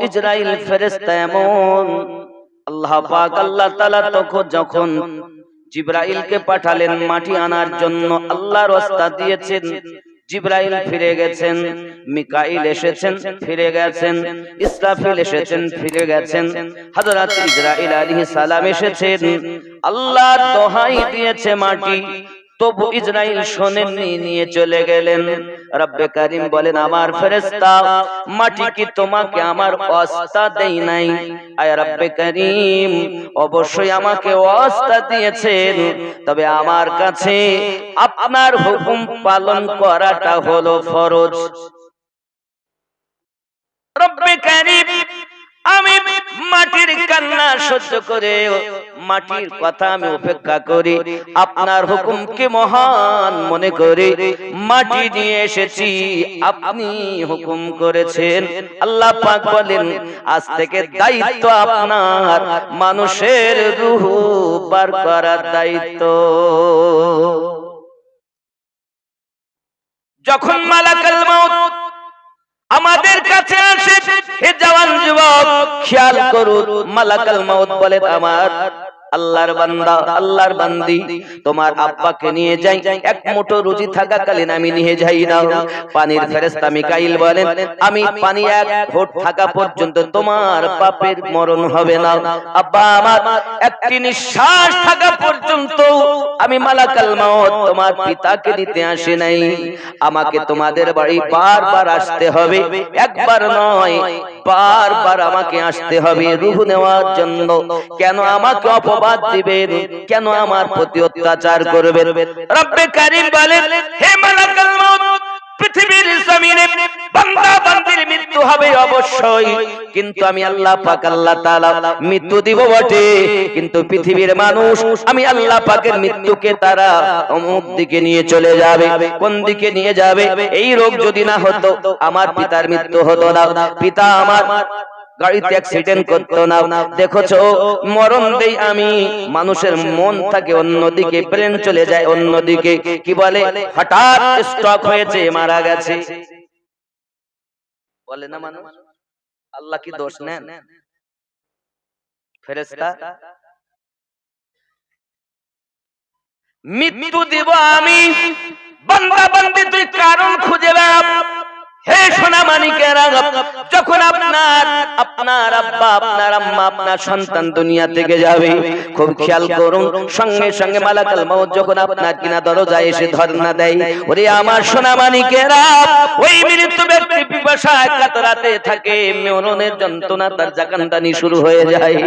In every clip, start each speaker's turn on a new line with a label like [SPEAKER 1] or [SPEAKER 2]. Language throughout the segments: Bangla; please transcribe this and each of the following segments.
[SPEAKER 1] ইসরাইল ফেরেশতা এমন আল্লাহ পাক আল্লাহ তাআলা যখন জিবরাইলকে পাঠালেন মাটি আনার জন্য, আল্লাহর ওয়াস্তা দিয়েছেন। জিবরাইল ফিরে গেছেন, মিকাইল এসেছেন ফিরে গেছেন, ইসরাফিল এসেছেন ফিরে গেছেন, হযরত ইসরাইল আলাইহিস সালাম এসেছেন। আল্লাহর দোহাই দিয়েছে মাটি, তবু ইসরাইল শোনেননি, নিয়ে চলে গেলেন। রব্বে কারীম বলেন, আমার ফেরেশতা মাটি কি তোমাকে আমার ওয়াস্তা দেই নাই? আয় রব্বে কারীম, অবশ্যই আমাকে ওয়াস্তা দিয়েছেন, তবে আমার কাছে আপনার হুকুম পালন করাটা হলো ফরজ। রব্বে কারীম, আমি মাটির কান্না সহ্য করে, মাটির কথা আমি উপেক্ষা করি, আপনার হুকুমকে মহান মনে করে মাটি নিয়ে এসেছি, আপনি হুকুম করেছেন। আল্লাহ পাক বলেন, আজ থেকে দায়িত্ব আপনার, মানুষের রূহ বার করার দায়িত্ব। যখন মালাকুল মউত আমাদের কাছে আসে, হে জওয়ান যুবক খেয়াল করুন, মালাকুল মউত বলে, আমার আল্লাহর বান্দা, আল্লাহর বান্দি, তোমার আব্বাকে নিয়ে যাই, এক মুঠো রুজি থাকাকালীন আমি নিয়ে যাই না। পানির ফেরেশতা মিকাইল বলেন, আমি পানি এক ঘোট থাকা পর্যন্ত তোমার পাপের মরণ হবে না। আব্বা আমার একটি নিঃশ্বাস থাকা পর্যন্ত আমি মালাকুল মউত তোমার পিতাকে নিতে আসি নাই। আমাকে তোমাদের বাড়ি বারবার আসতে হবে, একবার নয় বারবার আমাকে আসতে হবে রূহ নেওয়ার জন্য। কেন আমাকে অপবাদ দিবেন? কেন আমার প্রতি অত্যাচার করবেন? রব্বে কারীম বলেন, হে মালাকুল মউত, পৃথিবীর জমিনে বান্দা বান্দির মৃত্যু হবে অবশ্যই, কিন্তু আমি আল্লাহ পাক আল্লাহ তাআলা মৃত্যু দিব বটে, কিন্তু পৃথিবীর মানুষ আমি আল্লাহ পাকের মৃত্যুকে তারা অমুক দিকে নিয়ে চলে যাবে। কোন দিকে নিয়ে যাবে? এই রোগ যদি না হতো আমার পিতার মৃত্যু হতো না, পিতা আমার গাড়িতে অ্যাক্সিডেন্ট করতো না। দেখছো মরণ দেই আমি, মানুষের মন থাকে অন্যদিকে, ব্রেন চলে যায় অন্যদিকে, কি বলে হঠাৎ স্ট্রোক হয়েছে, মারা গেছে, বলে না মানুষ। আল্লাহ কি দোষ নেন? ফেরেশতা মৃত্যু দিব আমি, বান্দা বান্দি তুই কারণ খুঁজে বেড়া। হে সোনা মানিকেরা, যখন আপনার আব্বা, আপনার আম্মা, আপনার সন্তান দুনিয়া থেকে যাবে, খুব খেয়াল করুন, সঙ্গে সঙ্গে মালাকুল মউত যখন আপনার কিনা দরজায় এসে ধর্ণা দেয়, ওরে আমার সোনা মানিকেরা, ওই মৃত ব্যক্তি পিপাসায় কাতরাতে থাকে, মরণের যন্ত্রণা তার জাকান্দানি শুরু হয়ে যায়।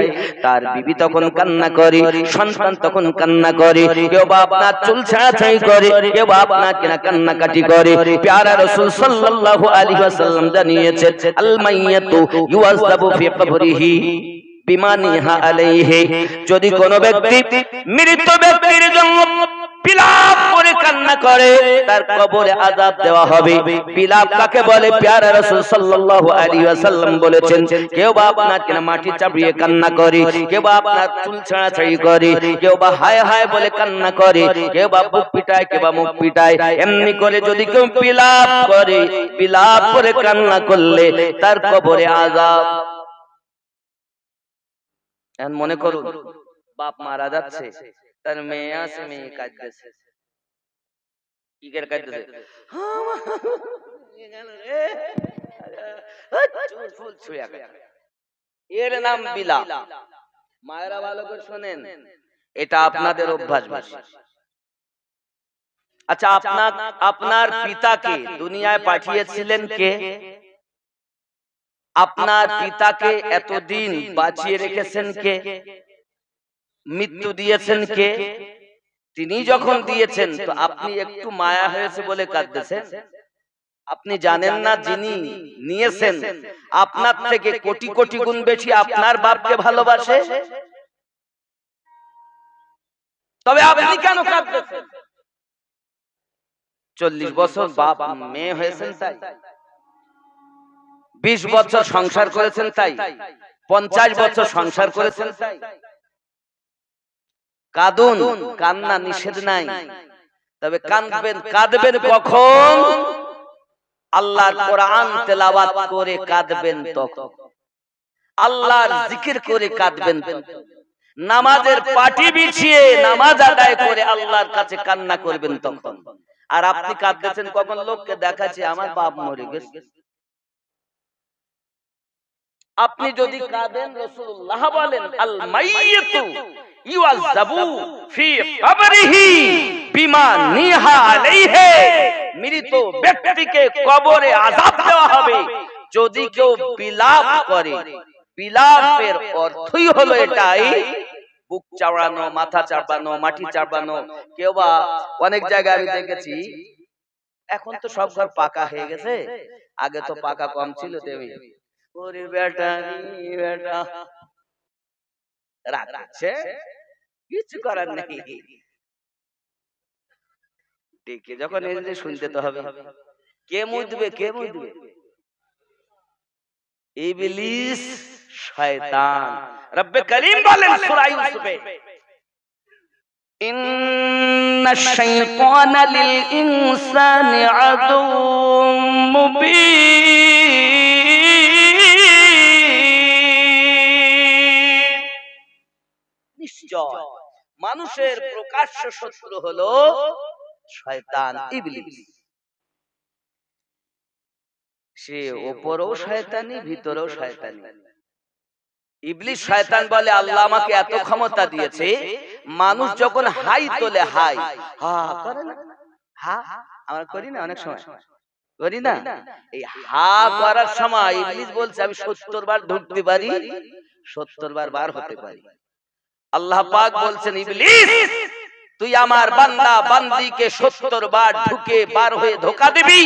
[SPEAKER 1] তার বিবি তখন কান্না করে, সন্তান তখন কান্না করে, কেউ বা আপনার চুল ছাড়াছাড়ি করে, কেউ বা আপনার কিনা কান্নাকাটি করে। প্যারা রাসূল সাল্লাল্লাহু আলাইহি ওয়াসাল্লাম জানিয়েছেন, আল মাইয়াতু ইউযাবু ফি কবরিহি বিমা নিহা আলাইহি, যদি কোন ব্যক্তি মৃত ব্যক্তির জন্য বিলাপ করে কান্না করে, তার কবরে আযাব দেওয়া হবে। বিলাপ কাকে বলে? প্যারা রাসূল সাল্লাল্লাহু আলাইহি ওয়াসাল্লাম বলেছেন, কেউ বা আপনার কিনা মাটি চাপিয়ে কান্না করে, কেউ বা আপনার চুল ছাড়াছাড়ি করে, কেউ বা হায় হায় বলে কান্না করে, কেউ বা বুক পিটায়, কেউ বা মুখ পিটায়। এমনি করে যদি কেউ বিলাপ করে, বিলাপ করে কান্না করলে তার কবরে আযাব। এখন মনে করুন, বাপ মারা যাচ্ছে, তার মেয়ে আছে, মেয়ে কাঁদতেছে, কি করে কাঁদতেছে? এর নাম বিলাপ। মায়েরা ভালো করে শোনেন, এটা আপনাদের অভ্যাস বেশি। আচ্ছা, আপনার পিতাকে দুনিয়ায় পাঠিয়েছিলেন কে? আপনার পিতাকে এতদিন বাঁচিয়ে রেখেছেন কে? মৃত্যু দিয়েছেন কে? তিনি যখন দিয়েছেন, তো আপনি একটু মায়া হয়েছে বলে কাঁদতেছেন? আপনি জানেন না যিনি নিয়েছেন আপনার থেকে কোটি কোটি গুণ বেশি আপনার বাপকে ভালোবাসে? তবে আপনি কেন কাঁদতেছেন? 40 বছর বাপ মেয়ে হয়েছেন তাই, 20 বছর সংসার করেছেন তাই, 50 বছর সংসার করেছেন তাই। কাঁদুন, কান্না নিষেধ নাই, তবে কাঁদবেন কখন? আল্লাহর কোরআন তেলাওয়াত করে কাঁদবেন তখন। আল্লাহর জিকির করে কাঁদবেন, নামাজের পাটি বিছিয়ে নামাজ আদায় করে আল্লাহর কাছে কান্না করবেন তখন। আর আপনি কাঁদতেছেন কখন? লোককে দেখাচ্ছে আমার বাপ মরে গেছে। আপনি যদি কাঁদেন, রাসূলুল্লাহ বলেন আল মাইয়িতু ইউআযাবু ফি কবরিহি বিমা নিহা আলাইহি, মৃত ব্যক্তিকে কবরে আযাব দেওয়া হবে যদি কেউ বিলাপ করে। বিলাপের অর্থই হলো এটাই, বুক চাপড়ানো, মাথা চাপড়ানো, মাটি চাপড়ানো। কেউ বা অনেক জায়গায় আমি দেখেছি, এখন তো সব ঘর পাকা হয়ে গেছে, আগে তো পাকা কম ছিল, দেবী ওরে বেটা বেটা রাখছে, কিছু করার নেই। ডেকে যখন এসে শুনতে তো হবে। কে মুদবে? কে মুদবে? ইবলিস, শয়তান। রব্বে করিম বলেন সূরা ইউসুফে, ইন্নাশ শাইতানা লিল ইনসানি আদুউম মুবিন। নিশ্চয় মানুষের প্রকাশ্য শত্রু হলো শয়তান, ইবলিস। সে উপরেও শয়তানি, ভিতরেও শয়তানি। ইবলিস শয়তান বলে আল্লাহ আমাকে এত ক্ষমতা দিয়েছে, মানুষ যখন হাই তোলে, হাই হা করে না, হা আমরা করি না, অনেক সময় করি না, এই হা করার সময় ইবলিস বলছে আমি 70 বার ঢুকতে পারি, 70 বার বার হতে পারি। আল্লাহ পাক বলছেন ইবলিস তুই আমার বান্দা বান্দিকে 70 বার ঢুকে বার হয়ে ধোঁকা দিবি,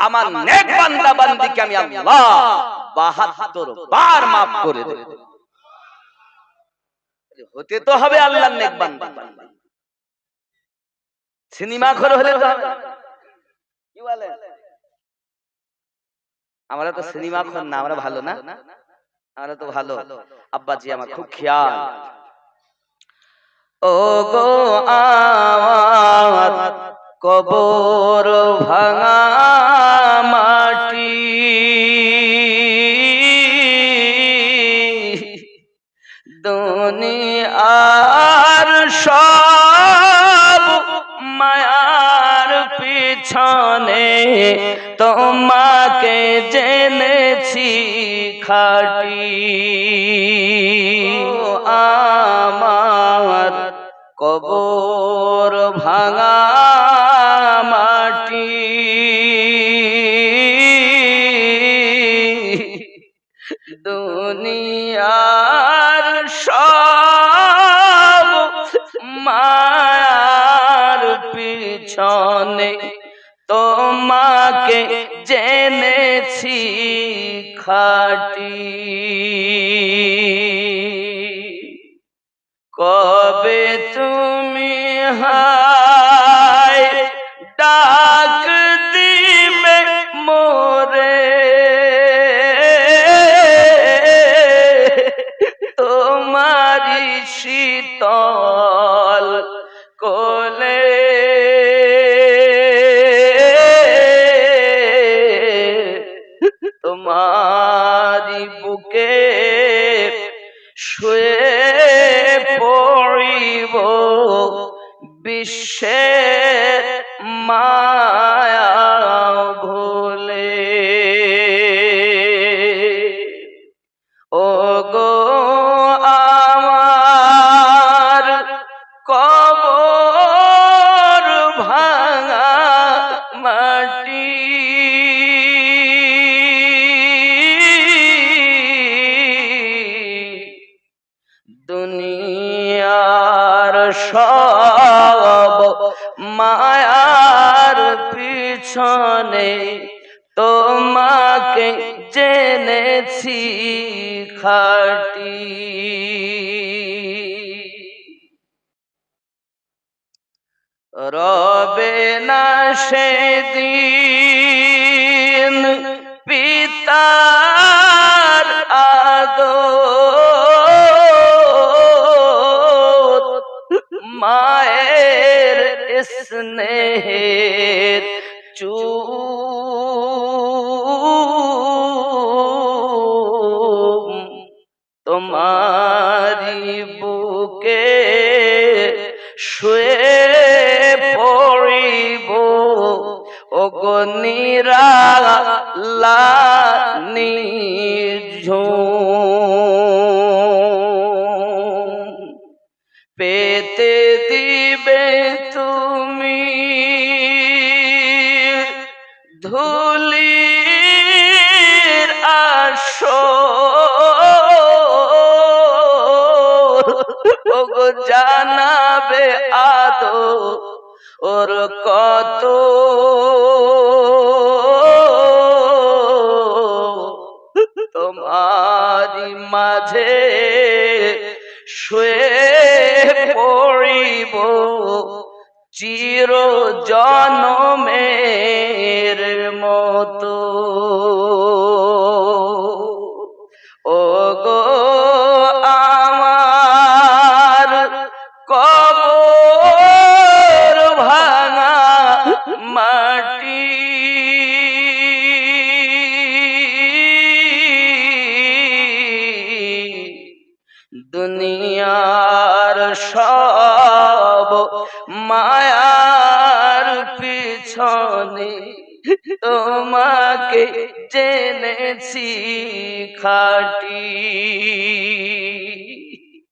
[SPEAKER 1] আমার নেক বান্দা বান্দিকে আমি আল্লাহ 72 বার maaf করে দেব। হতে তো হবে আল্লাহর নেক বান্দা। সিনেমা ঘর হলে তো হবে, কি বলে? আমরা তো সিনেমা ঘর না, আমরা ভালো না, আমরা তো ভালো। আব্বাজি আমার খুব খেয়াল। ও গো আমার কবর ভাঙা মাটি, দুনিয়ার সব মায়ার পিছনে তোমাকে জেনেছি খাঁটি। আমার কবর ভাঙা মাটি, দুনিয়ার সব মায়ার পিছনে তোমাকে জেনেছি খাঁটি। কবে তুমি হায় ডাক দিবে মোরে, তোমারি শীতল কোলে, তোমারি বুকে শুয়ে পড়িব বিশ্বের মায়া ভুলে। ও গো আমার কবর ভাঙা মাটি, দুনিয়ার সব মায়ার পিছনে তোমাকে জেনেছি খাঁটি। রবে না সেদিন পিতার আদর, মায়ের স্নেহের চুম, তোমারি বুকে শুয়ে পড়িব ওগো নিরালা নিঝুম পেতে দিবে তুমি ধুলির আসর ওগো জানাবে আদো ওর কত তোমারি মাঝে শুয়ে পড়িব চির জনমের মতো ওগো আমার কবর ভাঙা মাটি দুনিয়ার সব মায়ার পিছনে তোমাকে জেনেছি খাঁটি